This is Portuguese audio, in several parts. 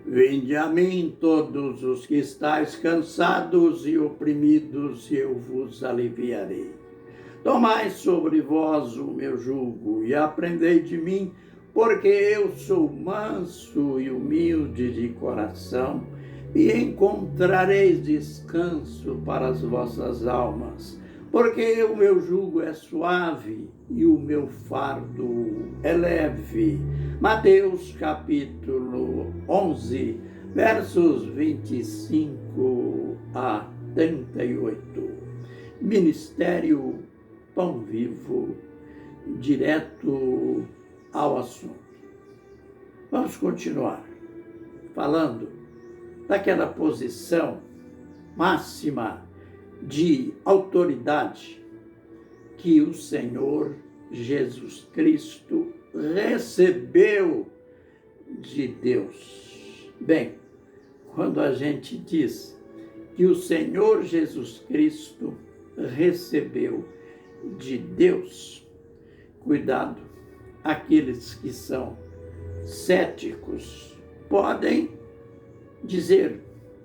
Vinde a mim todos os que estáis cansados e oprimidos, e eu vos aliviarei. Tomai sobre vós o meu jugo e aprendei de mim, porque eu sou manso e humilde de coração, e encontrareis descanso para as vossas almas, porque o meu jugo é suave e o meu fardo é leve. Mateus capítulo 11, versos 25 a 38. Ministério Pão Vivo, direto ao assunto. Vamos continuar falando daquela posição máxima de autoridade que o Senhor Jesus Cristo recebeu de Deus. Bem, quando a gente diz que o Senhor Jesus Cristo recebeu de Deus, cuidado, aqueles que são céticos podem dizer,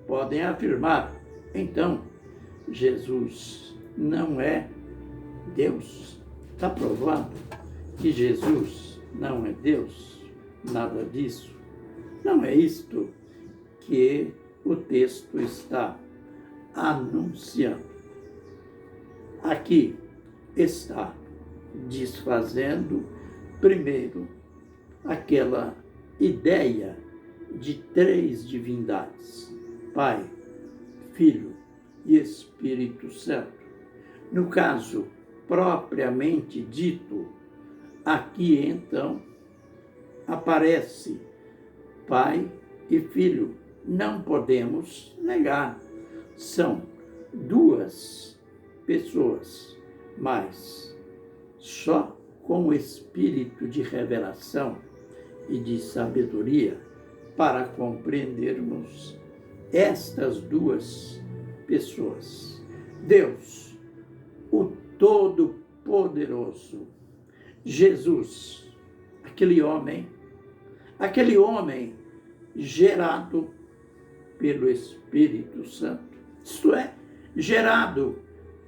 podem afirmar, então, Jesus não é Deus. Está provado que Jesus não é Deus? Nada disso. Não é isto que o texto está anunciando. Aqui está desfazendo, primeiro, aquela ideia de três divindades: Pai, Filho e Espírito Santo. No caso propriamente dito, aqui então aparece Pai e Filho. Não podemos negar, são duas pessoas, mas só com o espírito de revelação e de sabedoria para compreendermos estas duas pessoas. Deus, o Todo-Poderoso, Jesus, aquele homem gerado pelo Espírito Santo, isto é, gerado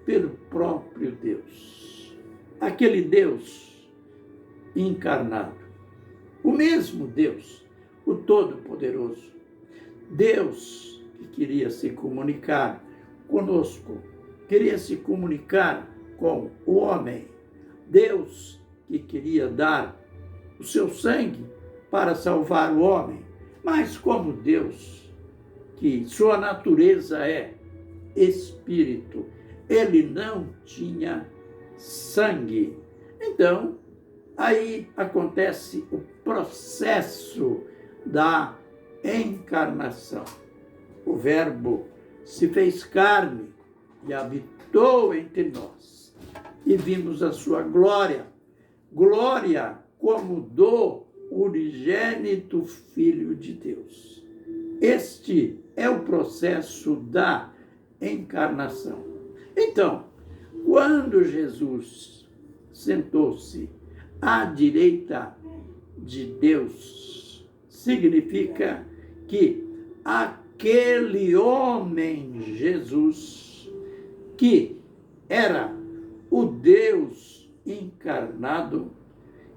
pelo próprio Deus, aquele Deus encarnado, o mesmo Deus, o Todo-Poderoso, Deus que queria se comunicar conosco, queria se comunicar com o homem, Deus que queria dar o seu sangue para salvar o homem, mas como Deus, que sua natureza é espírito, ele não tinha sangue. Então, aí acontece o processo da encarnação. O Verbo se fez carne e habitou entre nós. E vimos a sua glória, glória como do unigênito Filho de Deus. Este é o processo da encarnação. Então, quando Jesus sentou-se à direita de Deus, significa que aquele homem, Jesus, que era o Deus encarnado,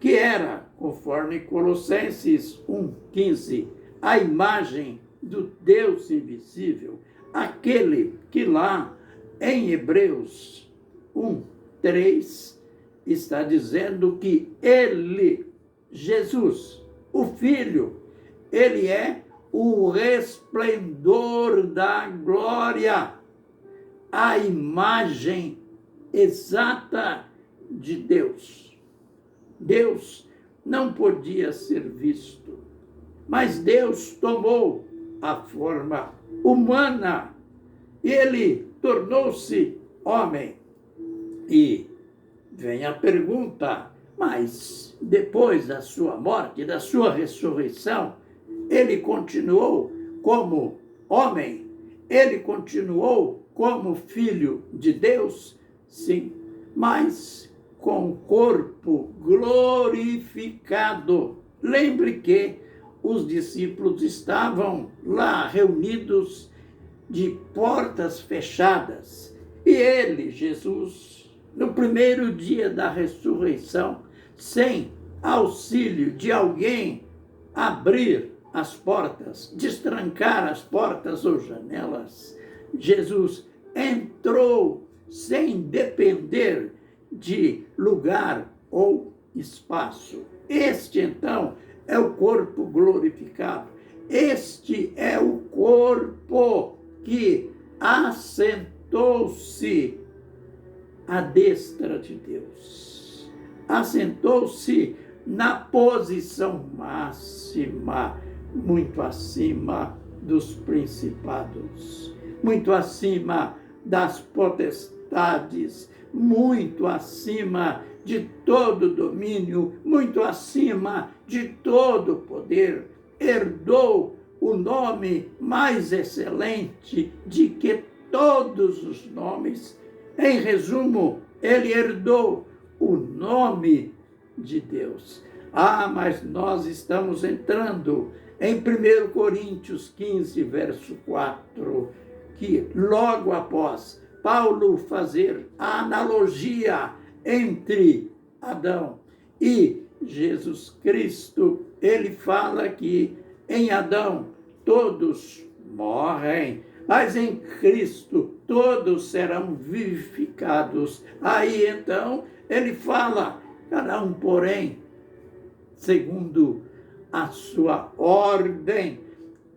que era, conforme Colossenses 1,15, a imagem do Deus invisível, aquele que lá em Hebreus 1,3 está dizendo que ele, Jesus, o Filho, ele é o resplendor da glória, a imagem exata de Deus. Deus não podia ser visto, mas Deus tomou a forma humana, ele tornou-se homem. E vem a pergunta, mas depois da sua morte, da sua ressurreição, ele continuou como homem? Ele continuou como filho de Deus? Sim, mas com o corpo glorificado. Lembre que os discípulos estavam lá reunidos de portas fechadas. E ele, Jesus, no primeiro dia da ressurreição, sem auxílio de alguém, abrir as portas, destrancar as portas ou janelas, Jesus entrou sem depender de lugar ou espaço. Este, então, é o corpo glorificado. Este é o corpo que assentou-se à destra de Deus. Assentou-se na posição máxima, muito acima dos principados, muito acima das potestades, muito acima de todo domínio, muito acima de todo poder. Herdou o nome mais excelente de que todos os nomes. Em resumo, ele herdou o nome de Deus. Mas nós estamos entrando em 1 Coríntios 15, verso 4, que logo após Paulo fazer a analogia entre Adão e Jesus Cristo, ele fala que em Adão todos morrem, mas em Cristo todos serão vivificados. Aí então ele fala, cada um, porém, segundo a sua ordem,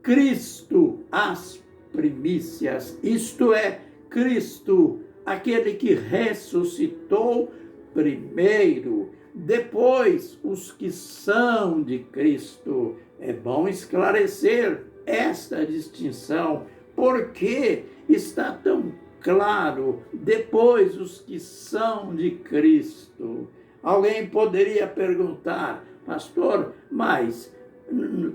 Cristo as primícias, isto é, Cristo, aquele que ressuscitou primeiro, depois os que são de Cristo. É bom esclarecer esta distinção, porque está tão claro, depois os que são de Cristo. Alguém poderia perguntar, pastor, mas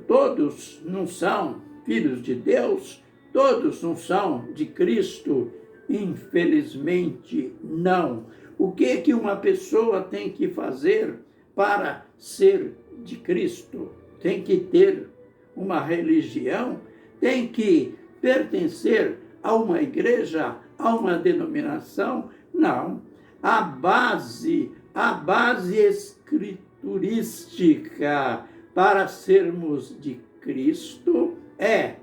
todos não são filhos de Deus? Todos não são de Cristo? Infelizmente, não. O que uma pessoa tem que fazer para ser de Cristo? Tem que ter uma religião? Tem que pertencer a uma igreja, a uma denominação? Não. A base escriturística para sermos de Cristo é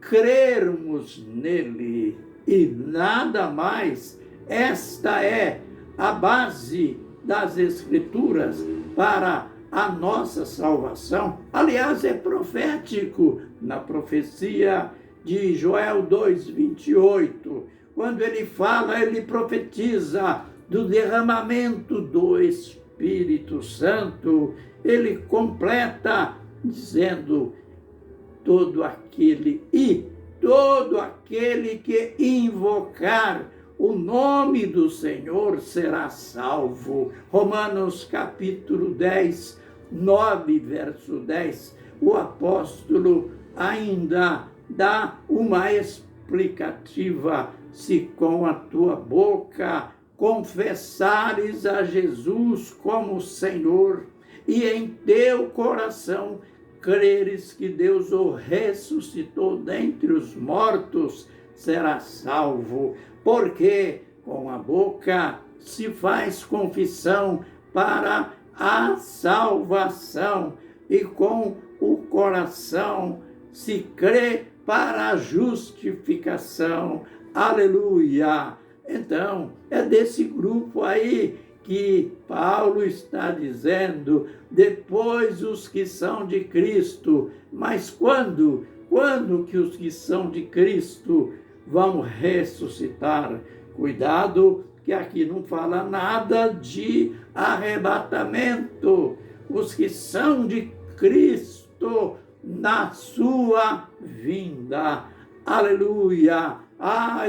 crermos nele e nada mais. Esta é a base das Escrituras para a nossa salvação. Aliás, é profético na profecia de Joel 2:28, quando ele fala, ele profetiza do derramamento do Espírito Santo. Ele completa dizendo, todo aquele que invocar o nome do Senhor será salvo. Romanos capítulo 10, 9, verso 10. O apóstolo ainda dá uma explicativa. Se com a tua boca confessares a Jesus como Senhor e em teu coração creres que Deus o ressuscitou dentre os mortos, será salvo. Porque com a boca se faz confissão para a salvação e com o coração se crê para a justificação. Aleluia! Então, é desse grupo aí que Paulo está dizendo, depois os que são de Cristo. Mas quando que os que são de Cristo vão ressuscitar? Cuidado, que aqui não fala nada de arrebatamento. Os que são de Cristo na sua vinda. Aleluia!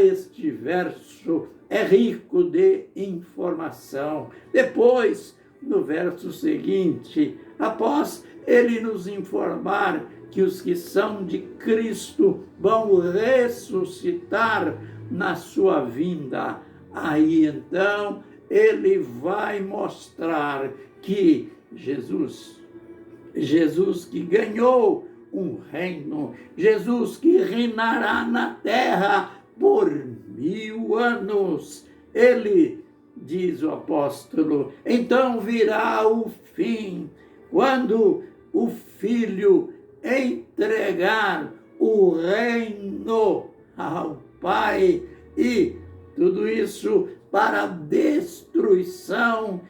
Este verso é rico de informação. Depois, no verso seguinte, após ele nos informar que os que são de Cristo vão ressuscitar na sua vinda, aí então ele vai mostrar que Jesus que ganhou um reino. Jesus que reinará na terra por 1000 anos. Ele, diz o apóstolo, então virá o fim, quando o Filho entregar o reino ao Pai, e tudo isso para a destruição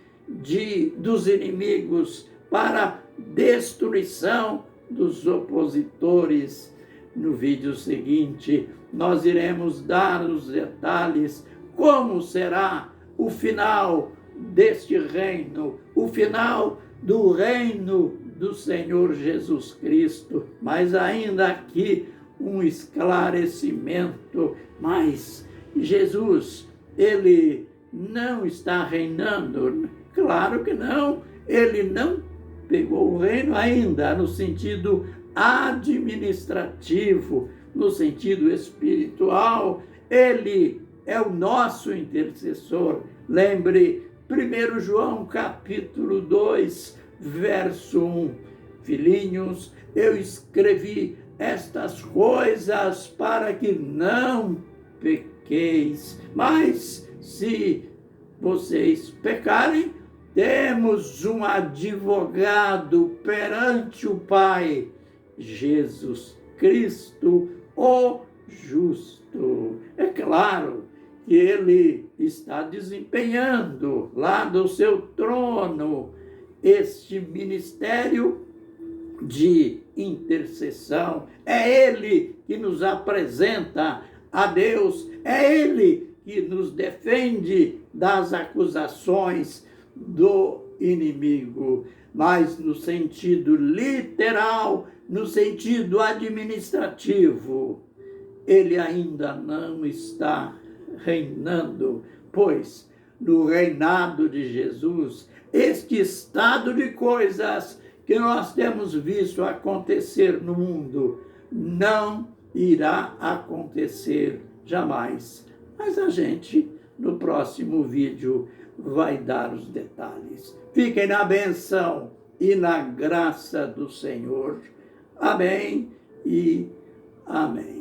dos inimigos, para a destruição dos opositores. No vídeo seguinte, nós iremos dar os detalhes, como será o final deste reino, o final do reino do Senhor Jesus Cristo. Mas ainda aqui um esclarecimento, mas Jesus, ele não está reinando? Claro que não, ele não pegou o reino ainda, no sentido administrativo, no sentido espiritual, ele é o nosso intercessor. Lembre, 1 João capítulo 2, verso 1. Filhinhos, eu escrevi estas coisas para que não pequeis. Mas se vocês pecarem, temos um advogado perante o Pai, Jesus Cristo, o justo. É claro que ele está desempenhando lá do seu trono este ministério de intercessão. É ele que nos apresenta a Deus, é ele que nos defende das acusações do inimigo. Mas no sentido literal, no sentido administrativo, ele ainda não está reinando, pois no reinado de Jesus, este estado de coisas que nós temos visto acontecer no mundo não irá acontecer jamais. Mas a gente, no próximo vídeo, vai dar os detalhes. Fiquem na bênção e na graça do Senhor. Amém e amém.